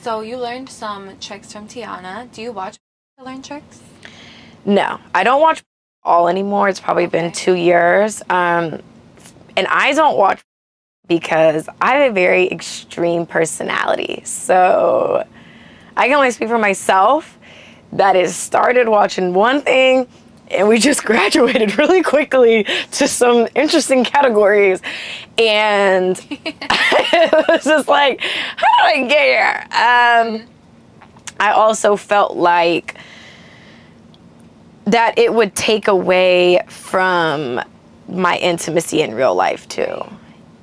So you learned some tricks from Tiana. Do you watch to learn tricks? No, I don't watch all anymore. It's probably been 2 years. And I don't watch because I have a very extreme personality. So I can only speak for myself. That is started watching one thing and we just graduated really quickly to some interesting categories. And it was just like, how did I get here? I also felt like that it would take away from my intimacy in real life too.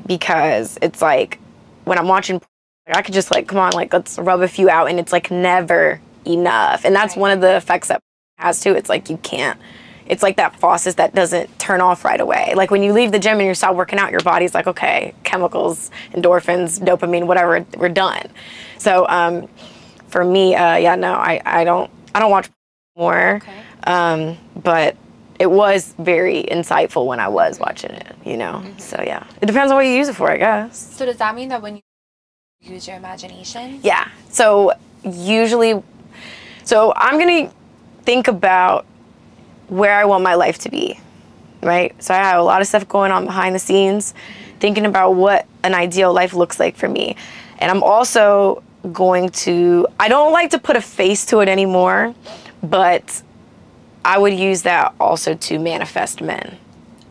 Because it's like, when I'm watching, I could just like, come on, like, let's rub a few out, and it's like never enough. And that's one of the effects that has too. It's like you can't, it's like that faucet that doesn't turn off right away. Like when you leave the gym and you stop working out, your body's like, okay, chemicals, endorphins, dopamine, whatever, we're done. So for me, yeah, no, I don't watch more. Okay. But it was very insightful when I was watching it, you know? So yeah, it depends on what you use it for, I guess. So does that mean that when you use your imagination? Yeah, so usually, so I'm gonna think about where I want my life to be, right? So I have a lot of stuff going on behind the scenes, thinking about what an ideal life looks like for me. And I'm also going to, I don't like to put a face to it anymore, but I would use that also to manifest men.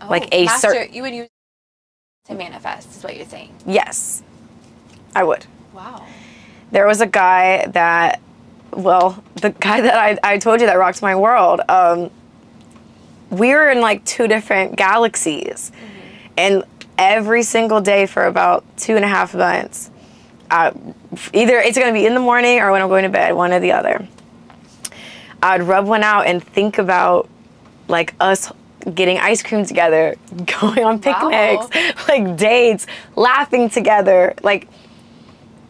Oh, like a certain, you would use to manifest is what you're saying? Yes, I would. Wow. There was a guy that, well, the guy that I told you that rocked my world, we were in like 2 different galaxies. And every single day for about 2.5 months, either it's going to be in the morning or when I'm going to bed, one or the other, I'd rub one out and think about like us getting ice cream together, going on picnics, like dates, laughing together, like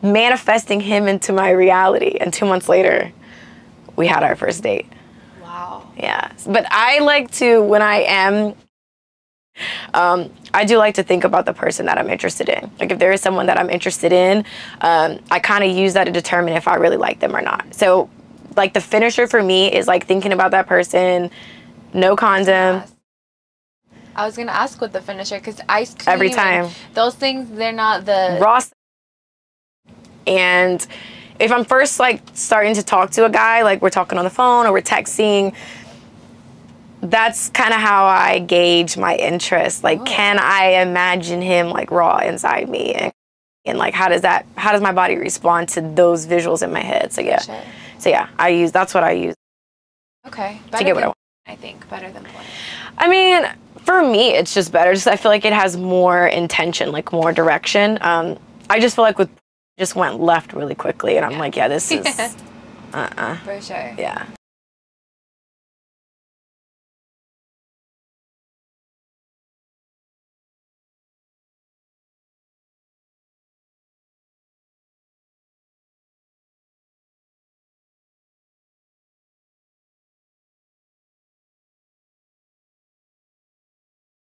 manifesting him into my reality. And 2 months later, we had our first date. Wow. Yeah. But I like to, when I am, I do like to think about the person that I'm interested in. Like if there is someone that I'm interested in, I kind of use that to determine if I really like them or not. So like the finisher for me is like thinking about that person, no condom. Yes. I was going to ask what the finisher, because ice cream, every time. Those things, they're not the... raw. And if I'm first like starting to talk to a guy, like we're talking on the phone or we're texting, that's kind of how I gauge my interest. Like, can I imagine him like raw inside me? And like, how does my body respond to those visuals in my head? So yeah. Sure. So yeah, that's what I use. Okay. To get what I want. I think better than porn. I mean, for me, it's just better. Just I feel like it has more intention, like more direction. I just feel like with just went left really quickly, and I'm like, yeah, this is For sure. Yeah.